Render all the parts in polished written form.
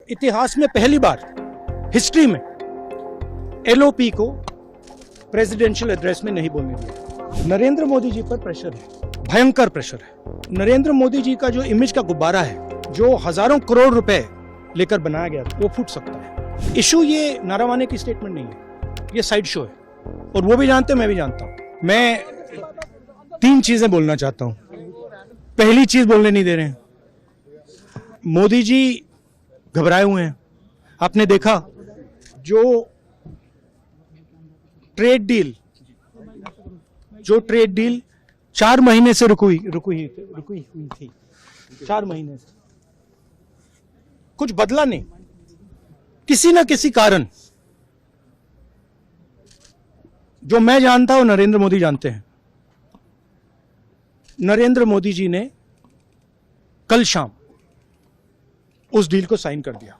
इतिहास में पहली बार हिस्ट्री में एलओपी को प्रेसिडेंशियल एड्रेस में नहीं बोलने दिया। नरेंद्र मोदी जी पर प्रेशर है, भयंकर प्रेशर है। नरेंद्र मोदी जी का जो इमेज का गुब्बारा है, जो हजारों करोड़ रुपए लेकर बनाया गया था, वो फूट सकता है। इशू ये नारावाने की स्टेटमेंट नहीं है, ये साइड शो है और वो भी जानते हैं, मैं भी जानता हूं। मैं 3 चीजें बोलना चाहता हूं। पहली चीज बोलने नहीं दे रहे हैं, मोदी जी घबराए हुए हैं। आपने देखा जो ट्रेड डील 4 महीने से रुकी हुई थी, 4 महीने से कुछ बदला नहीं। किसी ना किसी कारण, जो मैं जानता हूं नरेंद्र मोदी जानते हैं, नरेंद्र मोदी जी ने कल शाम उस डील को साइन कर दिया।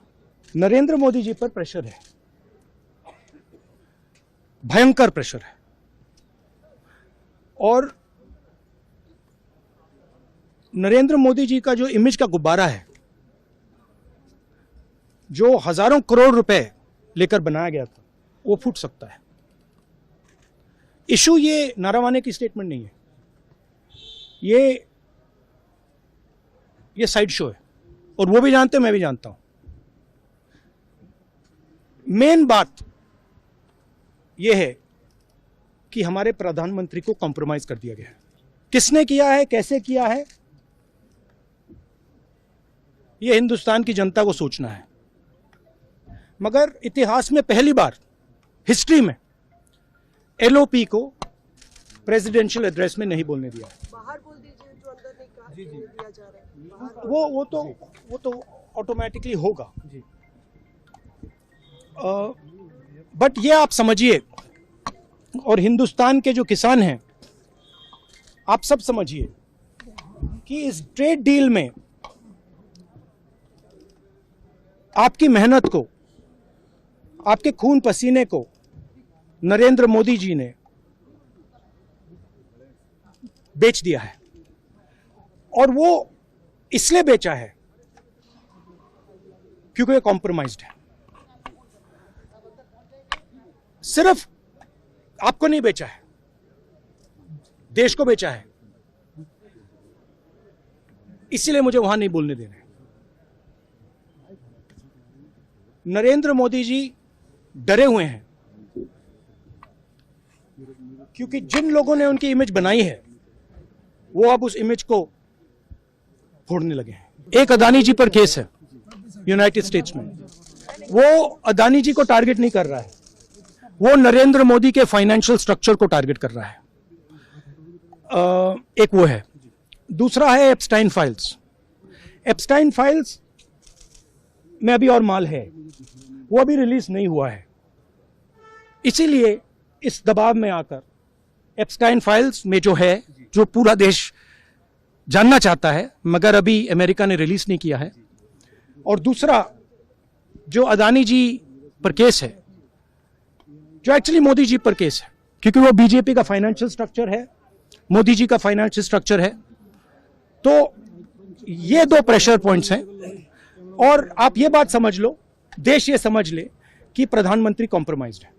नरेंद्र मोदी जी पर प्रेशर है, भयंकर प्रेशर है। और नरेंद्र मोदी जी का जो इमेज का गुब्बारा है, जो हजारों करोड़ रुपए लेकर बनाया गया था, वो फूट सकता है। इशू ये नारावाने की स्टेटमेंट नहीं है, ये साइड शो है और वो भी जानते हैं, मैं भी जानता हूं। मेन बात यह है कि हमारे प्रधानमंत्री को कॉम्प्रोमाइज कर दिया गया है। किसने किया है, कैसे किया है, यह हिंदुस्तान की जनता को सोचना है। मगर इतिहास में पहली बार हिस्ट्री में एलओपी को प्रेसिडेंशियल एड्रेस में नहीं बोलने दिया। बाहर बोल दीजिए, जो अंदर नहीं कहा दिया जा रहा है। वो तो ऑटोमेटिकली होगा। बट ये आप समझिए, और हिंदुस्तान के जो किसान हैं, आप सब समझिए कि इस ट्रेड डील में आपकी मेहनत को, आपके खून पसीने को नरेंद्र मोदी जी ने बेच दिया है। और वो इसलिए बेचा है क्योंकि ये कॉम्प्रोमाइज्ड है। सिर्फ आपको नहीं बेचा है, देश को बेचा है। इसीलिए मुझे वहां नहीं बोलने दे रहे। नरेंद्र मोदी जी डरे हुए हैं क्योंकि जिन लोगों ने उनकी इमेज बनाई है, वो अब उस इमेज को फोड़ने लगे हैं। एक अदानी जी पर केस है यूनाइटेड स्टेट्स में। वो अदानी जी को टारगेट नहीं कर रहा है, वो नरेंद्र मोदी के फाइनेंशियल स्ट्रक्चर को टारगेट कर रहा है। एक वो है। दूसरा है एप्स्टाइन फाइल्स। एप्स्टाइन फाइल्स में अभी और माल है, वो अभी रिलीज नहीं हुआ है। इसीलिए इस दबाव में आकर एप्स्टाइन फाइल्स में जो है, जो पूरा देश जानना चाहता है, मगर अभी अमेरिका ने रिलीज नहीं किया है। और दूसरा जो अदानी जी पर केस है, जो एक्चुअली मोदी जी पर केस है, क्योंकि वो बीजेपी का फाइनेंशियल स्ट्रक्चर है, मोदी जी का फाइनेंशियल स्ट्रक्चर है। तो ये 2 प्रेशर पॉइंट्स हैं। और आप ये बात समझ लो, देश ये समझ ले कि प्रधानमंत्री कॉम्प्रोमाइज्ड है।